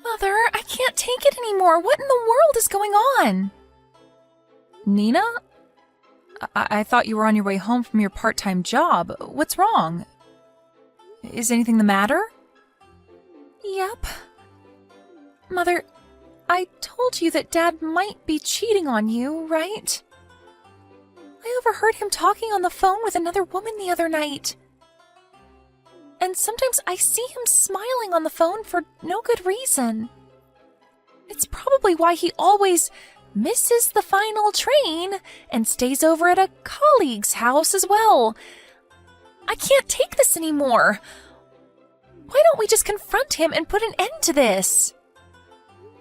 Mother, I can't take it anymore. What in the world is going on? Nina? I thought you were on your way home from your part-time job. What's wrong? Is anything the matter? Yep. Mother, I told you that Dad might be cheating on you, right? I overheard him talking on the phone with another woman the other night. And sometimes I see him smiling on the phone for no good reason. It's probably why he always misses the final train and stays over at a colleague's house as well. I can't take this anymore. Why don't we just confront him and put an end to this?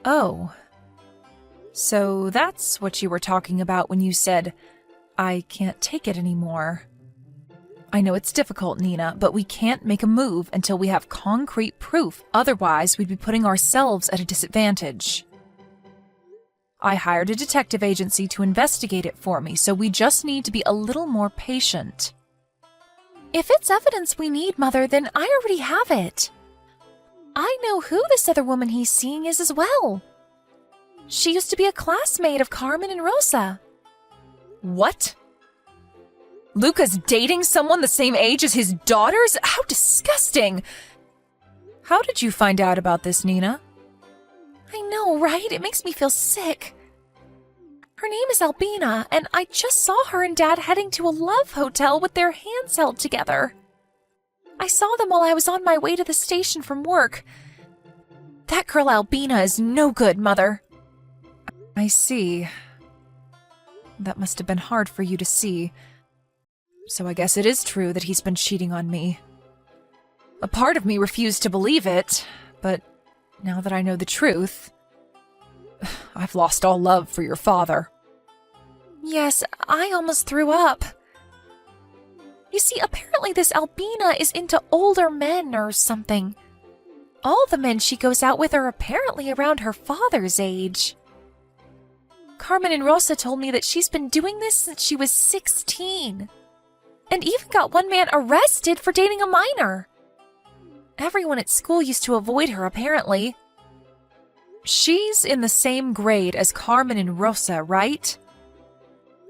Oh. So that's what you were talking about when you said, I can't take it anymore. I know it's difficult, Nina, but we can't make a move until we have concrete proof. Otherwise, we'd be putting ourselves at a disadvantage. I hired a detective agency to investigate it for me, so we just need to be a little more patient. If it's evidence we need, Mother, then I already have it. I know who this other woman he's seeing is as well. She used to be a classmate of Carmen and Rosa. What? Luca's dating someone the same age as his daughters? How disgusting! How did you find out about this, Nina? I know, right? It makes me feel sick. Her name is Albina, and I just saw her and Dad heading to a love hotel with their hands held together. I saw them while I was on my way to the station from work. That girl Albina is no good, Mother. I see. That must have been hard for you to see. So I guess it is true that he's been cheating on me. A part of me refused to believe it, but now that I know the truth, I've lost all love for your father. Yes, I almost threw up. You see, apparently this Albina is into older men or something. All the men she goes out with are apparently around her father's age. Carmen and Rosa told me that she's been doing this since she was 16. And even got one man arrested for dating a minor. Everyone at school used to avoid her, apparently. She's in the same grade as Carmen and Rosa, right?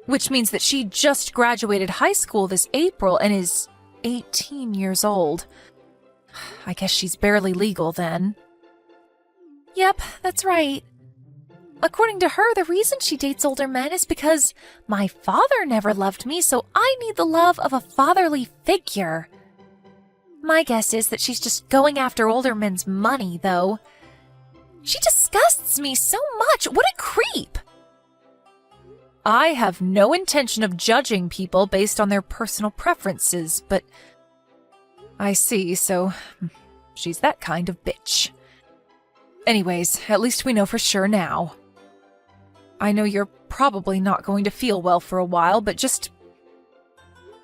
Which means that she just graduated high school this April and is 18 years old. I guess she's barely legal then. Yep, that's right. According to her, the reason she dates older men is because my father never loved me, so I need the love of a fatherly figure. My guess is that she's just going after older men's money, though. She disgusts me so much. What a creep! I have no intention of judging people based on their personal preferences, but I see, so she's that kind of bitch. Anyways, at least we know for sure now. I know you're probably not going to feel well for a while, but just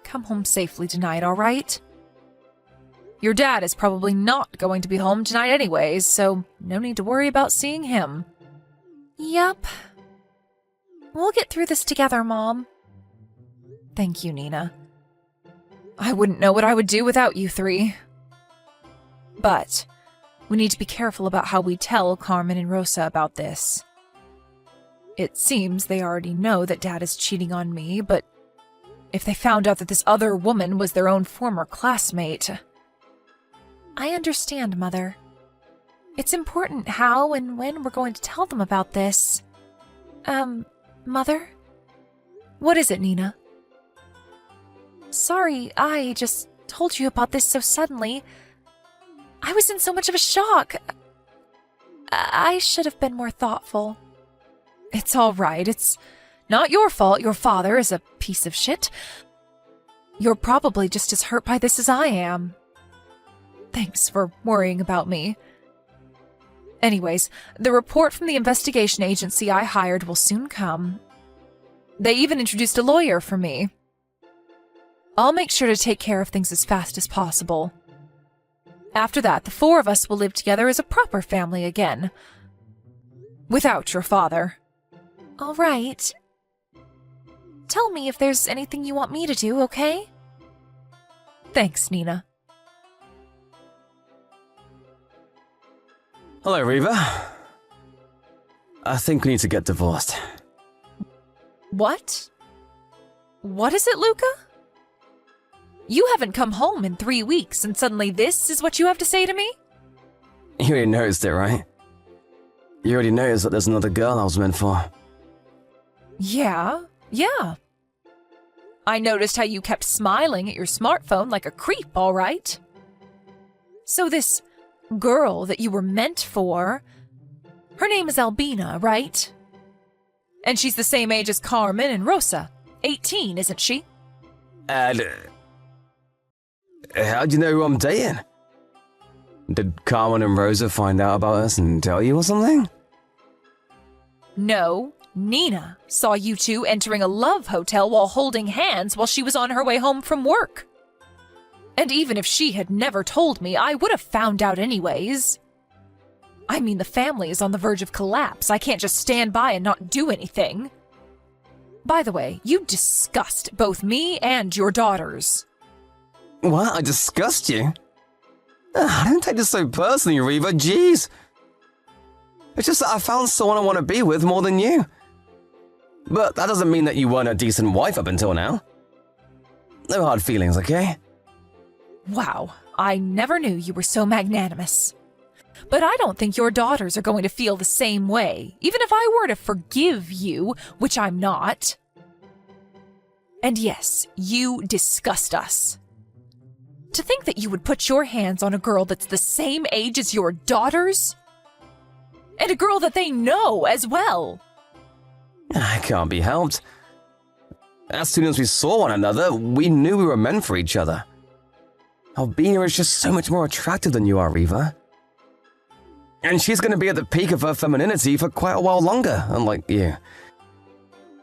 come home safely tonight, all right? Your dad is probably not going to be home tonight anyways, so no need to worry about seeing him. Yep. We'll get through this together, Mom. Thank you, Nina. I wouldn't know what I would do without you three. But we need to be careful about how we tell Carmen and Rosa about this. It seems they already know that Dad is cheating on me, but if they found out that this other woman was their own former classmate... I understand, Mother. It's important how and when we're going to tell them about this. Mother? What is it, Nina? Sorry, I just told you about this so suddenly. I was in so much of a shock. I should have been more thoughtful. It's all right. It's not your fault your father is a piece of shit. You're probably just as hurt by this as I am. Thanks for worrying about me. Anyways, the report from the investigation agency I hired will soon come. They even introduced a lawyer for me. I'll make sure to take care of things as fast as possible. After that, the four of us will live together as a proper family again. Without your father. All right. Tell me if there's anything you want me to do, okay? Thanks, Nina. Hello, Reva. I think we need to get divorced. What? What is it, Luca? You haven't come home in 3 weeks, and suddenly this is what you have to say to me? You already noticed it, right? You already noticed that there's another girl I was meant for. Yeah. I noticed how you kept smiling at your smartphone like a creep, all right? So this girl that you were meant for, her name is Albina, right? And she's the same age as Carmen and Rosa. 18, isn't she? And how'd you know who I'm dating? Did Carmen and Rosa find out about us and tell you or something? No, Nina saw you two entering a love hotel while holding hands while she was on her way home from work. And even if she had never told me, I would have found out anyways. I mean, the family is on the verge of collapse. I can't just stand by and not do anything. By the way, you disgust both me and your daughters. What? I disgust you? I don't take this so personally, Reva. Jeez. It's just that I found someone I want to be with more than you. But that doesn't mean that you weren't a decent wife up until now. No hard feelings, okay? Wow, I never knew you were so magnanimous. But I don't think your daughters are going to feel the same way, even if I were to forgive you, which I'm not. And yes, you disgust us. To think that you would put your hands on a girl that's the same age as your daughters? And a girl that they know as well. It can't be helped. As soon as we saw one another, we knew we were meant for each other. Albina is just so much more attractive than you are, Reva. And she's going to be at the peak of her femininity for quite a while longer, unlike you.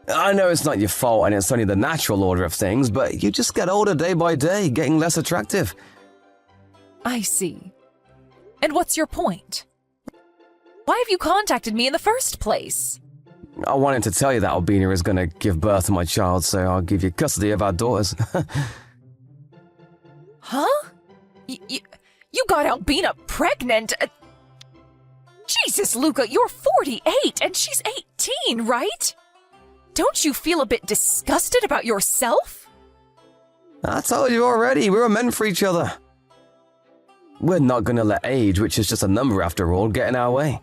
I know it's not your fault and it's only the natural order of things, but you just get older day by day, getting less attractive. I see. And what's your point? Why have you contacted me in the first place? I wanted to tell you that Albina is going to give birth to my child, so I'll give you custody of our daughters. Huh? You got Albina pregnant? Jesus, Luca, you're 48 and she's 18, right? Don't you feel a bit disgusted about yourself? I told you already, we were meant for each other. We're not going to let age, which is just a number after all, get in our way.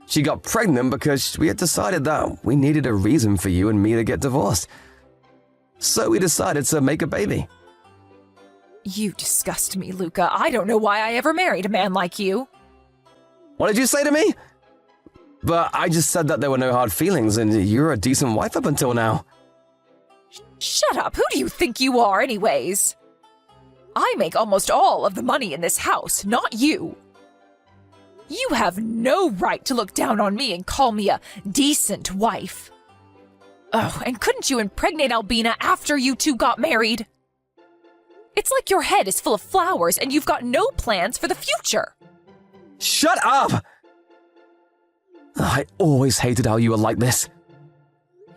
She got pregnant because we had decided that we needed a reason for you and me to get divorced. So we decided to make a baby. You disgust me, Luca. I don't know why I ever married a man like you. What did you say to me? But I just said that there were no hard feelings and you're a decent wife up until now. Shut up. Who do you think you are anyways? I make almost all of the money in this house, not you. You have no right to look down on me and call me a decent wife. Oh, and couldn't you impregnate Albina after you two got married? It's like your head is full of flowers and you've got no plans for the future. Shut up! I always hated how you were like this.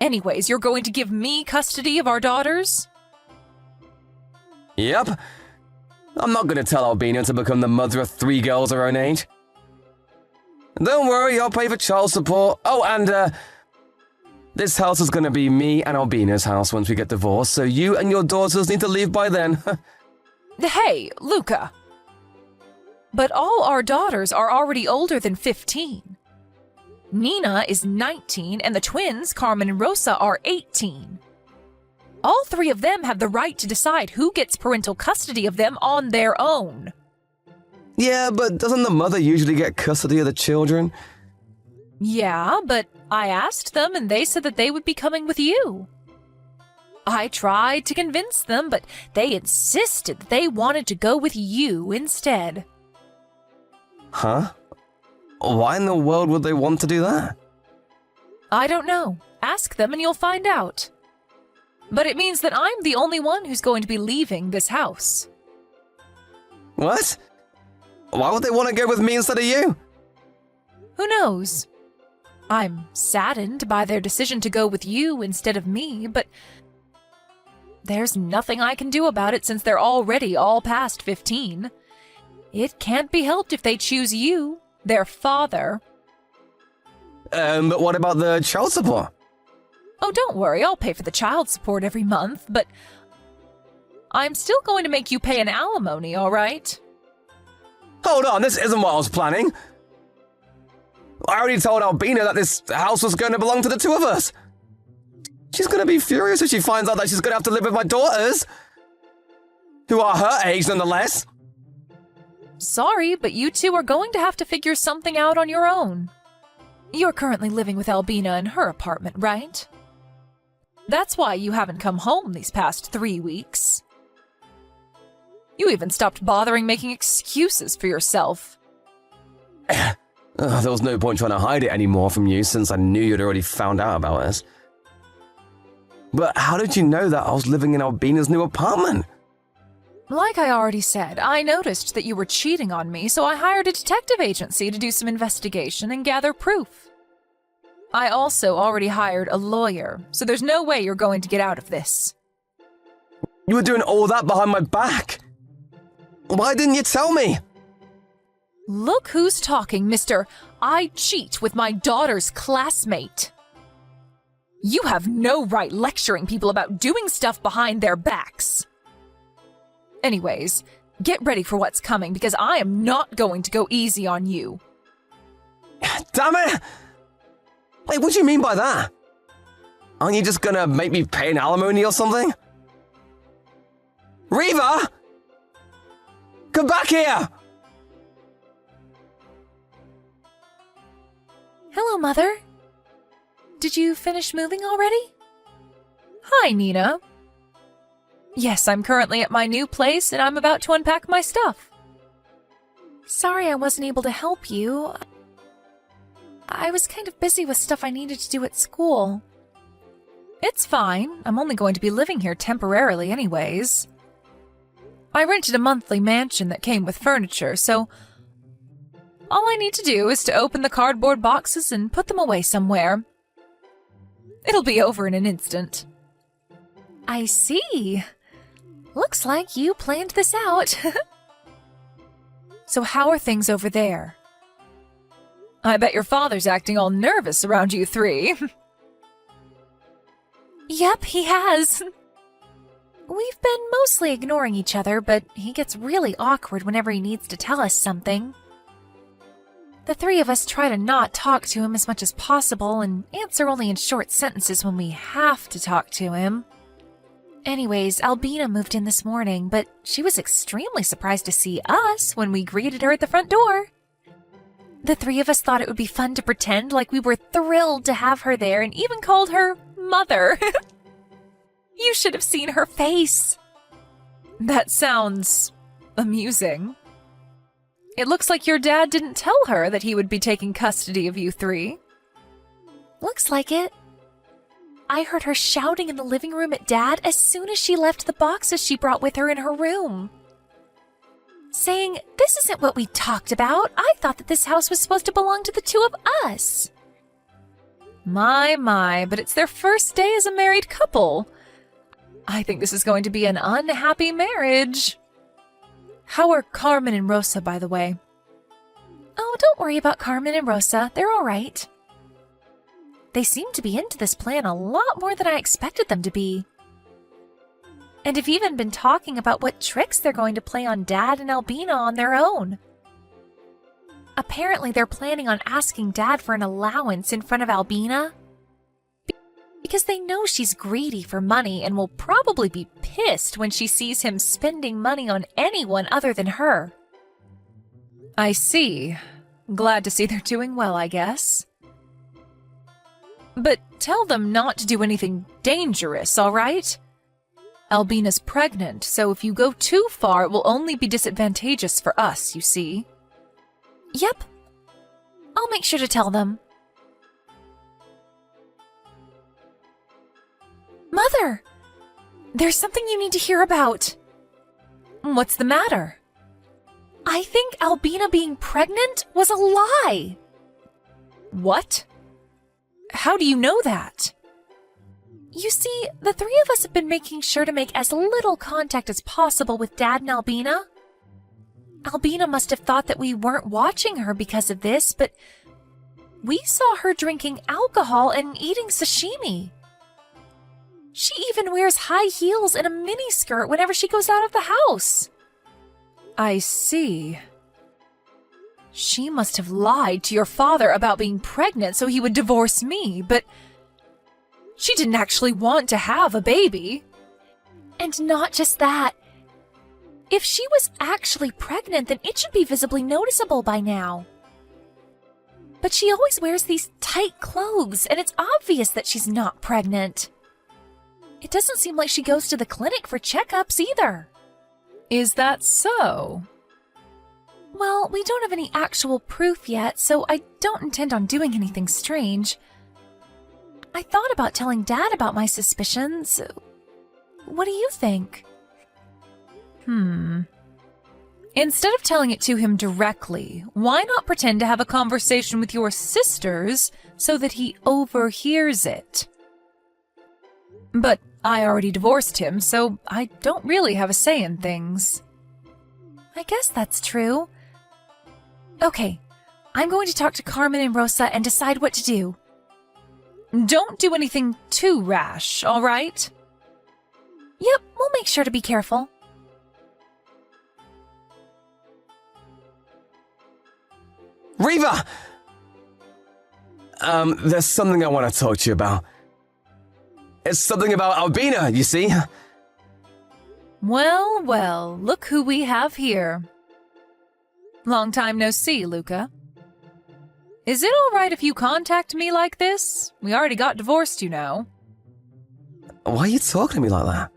Anyways, you're going to give me custody of our daughters? Yep. I'm not going to tell Albina to become the mother of 3 girls her own age. Don't worry, I'll pay for child support. Oh, and this house is going to be me and Albina's house once we get divorced, so you and your daughters need to leave by then. Hey, Luca. But all our daughters are already older than 15. Nina is 19 and the twins, Carmen and Rosa, are 18. All 3 of them have the right to decide who gets parental custody of them on their own. Yeah, but doesn't the mother usually get custody of the children? Yeah, but I asked them and they said that they would be coming with you. I tried to convince them, but they insisted that they wanted to go with you instead. Huh? Why in the world would they want to do that? I don't know. Ask them and you'll find out. But it means that I'm the only one who's going to be leaving this house. What? Why would they want to go with me instead of you? Who knows? I'm saddened by their decision to go with you instead of me, but there's nothing I can do about it since they're already all past 15. It can't be helped if they choose you, Their father. But what about the child support? Oh, don't worry, I'll pay for the child support every month, but I'm still going to make you pay an alimony, all right? Hold on, this isn't what I was planning. I already told Albina that this house was going to belong to the two of us. She's going to be furious if she finds out that she's going to have to live with my daughters, who are her age nonetheless. Sorry, but you two are going to have to figure something out on your own. You're currently living with Albina in her apartment, right? That's why you haven't come home these past 3 weeks. You even stopped bothering making excuses for yourself. There was no point trying to hide it anymore from you since I knew you'd already found out about us. But how did you know that I was living in Albina's new apartment? Like I already said, I noticed that you were cheating on me, so I hired a detective agency to do some investigation and gather proof. I also already hired a lawyer, so there's no way you're going to get out of this. You were doing all that behind my back. Why didn't you tell me? Look who's talking, mister. I cheat with my daughter's classmate. You have no right lecturing people about doing stuff behind their backs. Anyways, get ready for what's coming because I am not going to go easy on you. Damn it! Wait, what do you mean by that? Aren't you just gonna make me pay an alimony or something? Reva! Come back here! Hello, Mother. Did you finish moving already? Hi, Nina. Yes, I'm currently at my new place and I'm about to unpack my stuff. Sorry I wasn't able to help you. I was kind of busy with stuff I needed to do at school. It's fine. I'm only going to be living here temporarily anyways. I rented a monthly mansion that came with furniture, so all I need to do is to open the cardboard boxes and put them away somewhere. It'll be over in an instant. I see. Looks like you planned this out. So how are things over there? I bet your father's acting all nervous around you three. Yep, he has. We've been mostly ignoring each other, but he gets really awkward whenever he needs to tell us something. The three of us try to not talk to him as much as possible and answer only in short sentences when we have to talk to him. Anyways, Albina moved in this morning, but she was extremely surprised to see us when we greeted her at the front door. The three of us thought it would be fun to pretend like we were thrilled to have her there and even called her Mother. You should have seen her face. That sounds amusing. It looks like your dad didn't tell her that he would be taking custody of you three. Looks like it. I heard her shouting in the living room at Dad as soon as she left the boxes she brought with her in her room. Saying, "This isn't what we talked about. I thought that this house was supposed to belong to the two of us." My, but it's their first day as a married couple. I think this is going to be an unhappy marriage. How are Carmen and Rosa, by the way? Oh, don't worry about Carmen and Rosa. They're all right. They seem to be into this plan a lot more than I expected them to be. And have even been talking about what tricks they're going to play on Dad and Albina on their own. Apparently they're planning on asking Dad for an allowance in front of Albina because they know she's greedy for money and will probably be pissed when she sees him spending money on anyone other than her. I see. Glad to see they're doing well, I guess. But tell them not to do anything dangerous, all right? Albina's pregnant, so if you go too far, it will only be disadvantageous for us, you see. Yep. I'll make sure to tell them. Mother! There's something you need to hear about. What's the matter? I think Albina being pregnant was a lie. What? How do you know that? You see, the three of us have been making sure to make as little contact as possible with Dad and Albina. Albina must have thought that we weren't watching her because of this, but we saw her drinking alcohol and eating sashimi. She even wears high heels and a miniskirt whenever she goes out of the house. I see. She must have lied to your father about being pregnant so he would divorce me, but she didn't actually want to have a baby. And not just that. If she was actually pregnant, then it should be visibly noticeable by now. But she always wears these tight clothes, and it's obvious that she's not pregnant. It doesn't seem like she goes to the clinic for checkups either. Is that so? Well, we don't have any actual proof yet, so I don't intend on doing anything strange. I thought about telling Dad about my suspicions. What do you think? Instead of telling it to him directly, why not pretend to have a conversation with your sisters so that he overhears it? But I already divorced him, so I don't really have a say in things. I guess that's true. Okay, I'm going to talk to Carmen and Rosa and decide what to do. Don't do anything too rash, all right? Yep, we'll make sure to be careful. Riva! There's something I want to talk to you about. It's something about Albina, you see? Well, well, look who we have here. Long time no see, Luca. Is it all right if you contact me like this? We already got divorced, you know. Why are you talking to me like that?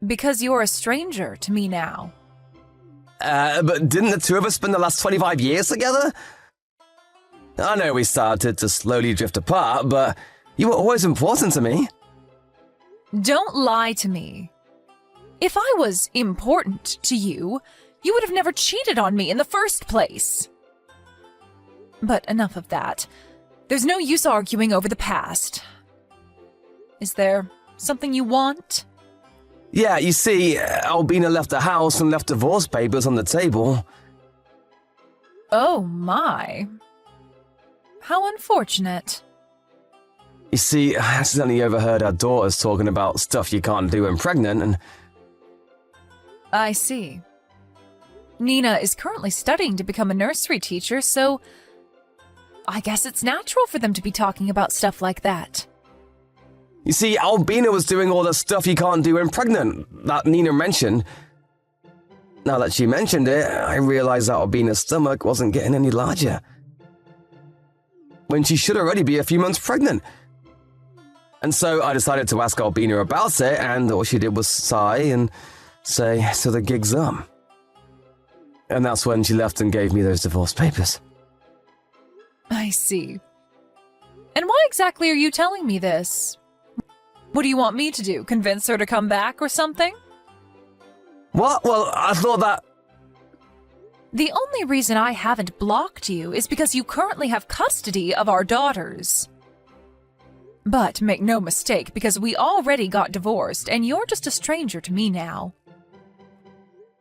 Because you're a stranger to me now. But didn't the two of us spend the last 25 years together? I know we started to slowly drift apart, but you were always important to me. Don't lie to me. If I was important to you, you would have never cheated on me in the first place. But enough of that. There's no use arguing over the past. Is there something you want? Yeah, you see, Albina left the house and left divorce papers on the table. Oh my. How unfortunate. You see, I accidentally overheard our daughters talking about stuff you can't do when pregnant, and... I see. Nina is currently studying to become a nursery teacher, so I guess it's natural for them to be talking about stuff like that. You see, Albina was doing all the stuff you can't do when pregnant, that Nina mentioned. Now that she mentioned it, I realized that Albina's stomach wasn't getting any larger. When she should already be a few months pregnant. And so I decided to ask Albina about it, and all she did was sigh and say, so the gig's up. And that's when she left and gave me those divorce papers. I see. And why exactly are you telling me this? What do you want me to do? Convince her to come back or something? What? Well, I thought that... The only reason I haven't blocked you is because you currently have custody of our daughters. But make no mistake, because we already got divorced and you're just a stranger to me now.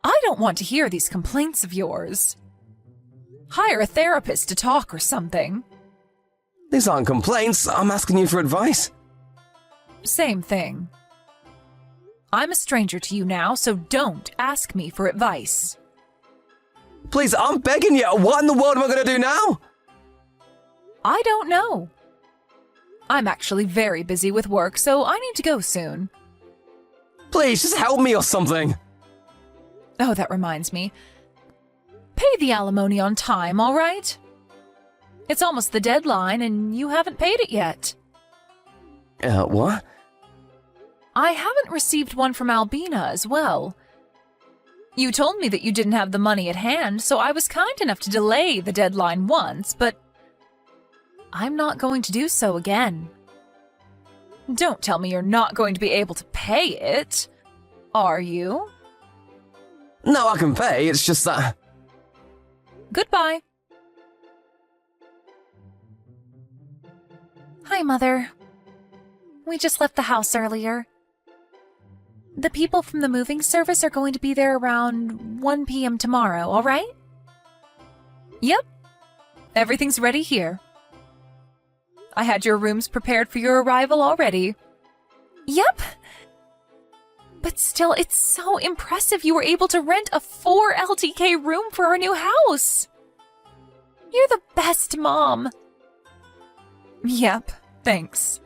I don't want to hear these complaints of yours. Hire a therapist to talk or something. These aren't complaints, I'm asking you for advice. Same thing. I'm a stranger to you now, so don't ask me for advice. Please, I'm begging you, what in the world am I going to do now? I don't know. I'm actually very busy with work, so I need to go soon. Please, just help me or something. Oh, that reminds me. Pay the alimony on time, all right? It's almost the deadline, and you haven't paid it yet. What? I haven't received one from Albina as well. You told me that you didn't have the money at hand, so I was kind enough to delay the deadline once, but I'm not going to do so again. Don't tell me you're not going to be able to pay it, are you? No, I can pay, it's just that... Goodbye. Hi, Mother. We just left the house earlier. The people from the moving service are going to be there around 1 p.m. tomorrow, all right? Yep. Everything's ready here. I had your rooms prepared for your arrival already. Yep. But still, it's so impressive you were able to rent a 4 LTK room for our new house. You're the best mom. Yep, thanks.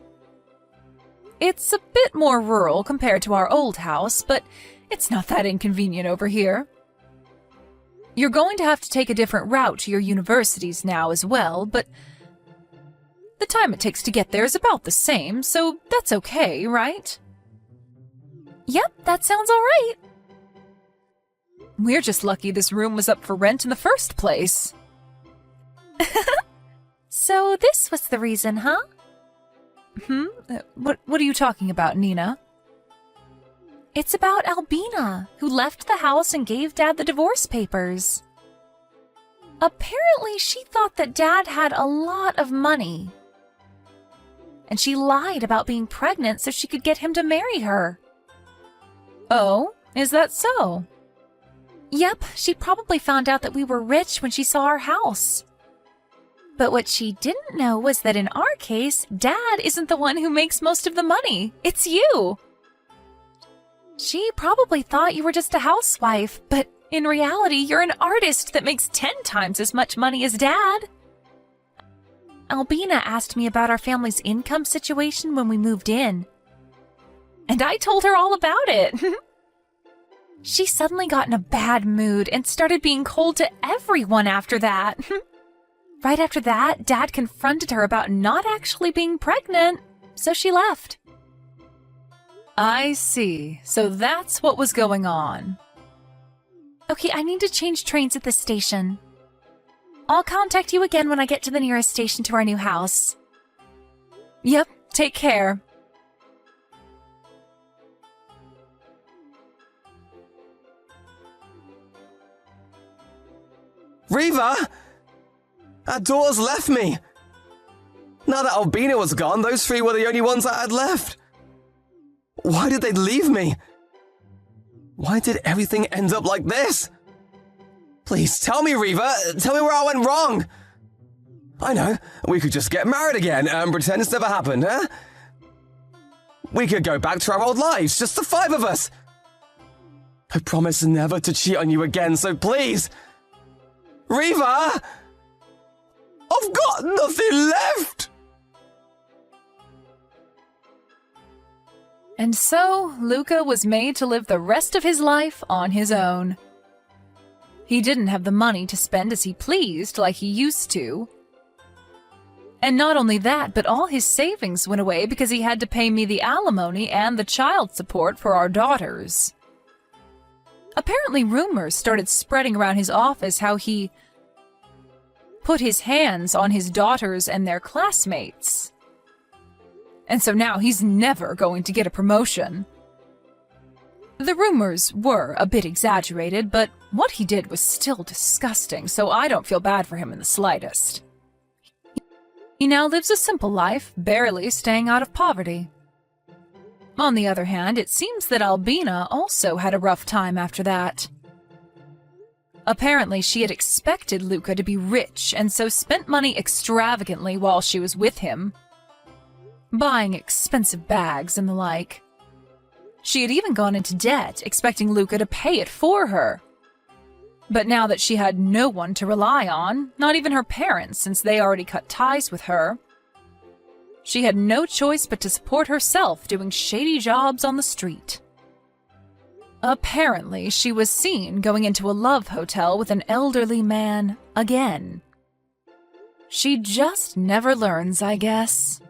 It's a bit more rural compared to our old house, but it's not that inconvenient over here. You're going to have to take a different route to your universities now as well, but the time it takes to get there is about the same, so that's okay, right? Yep, that sounds all right. We're just lucky this room was up for rent in the first place. So this was the reason, huh? What are you talking about, Nina? It's about Albina, who left the house and gave Dad the divorce papers. Apparently, she thought that Dad had a lot of money. And she lied about being pregnant so she could get him to marry her. Oh, is that so? Yep, she probably found out that we were rich when she saw our house. But what she didn't know was that in our case, Dad isn't the one who makes most of the money. It's you. She probably thought you were just a housewife, but in reality, you're an artist that makes 10 times as much money as Dad. Albina asked me about our family's income situation when we moved in. And I told her all about it. She suddenly got in a bad mood and started being cold to everyone after that. Right after that, Dad confronted her about not actually being pregnant, so she left. I see. So that's what was going on. Okay, I need to change trains at this station. I'll contact you again when I get to the nearest station to our new house. Yep, take care. Riva! Our daughters left me! Now that Albina was gone, those 3 were the only ones I had left. Why did they leave me? Why did everything end up like this? Please, tell me, Riva. Tell me where I went wrong. I know. We could just get married again and pretend it's never happened, huh? We could go back to our old lives, just the 5 of us. I promise never to cheat on you again, so please. Riva! I've got nothing left! And so, Luca was made to live the rest of his life on his own. He didn't have the money to spend as he pleased like he used to. And not only that, but all his savings went away because he had to pay me the alimony and the child support for our daughters. Apparently rumors started spreading around his office how he put his hands on his daughters and their classmates. And so now he's never going to get a promotion. The rumors were a bit exaggerated, but what he did was still disgusting, so I don't feel bad for him in the slightest. He now lives a simple life, barely staying out of poverty. On the other hand, it seems that Albina also had a rough time after that. Apparently, she had expected Luca to be rich and so spent money extravagantly while she was with him, buying expensive bags and the like. She had even gone into debt, expecting Luca to pay it for her. But now that she had no one to rely on, not even her parents since they already cut ties with her, she had no choice but to support herself doing shady jobs on the street. Apparently, she was seen going into a love hotel with an elderly man again. She just never learns, I guess.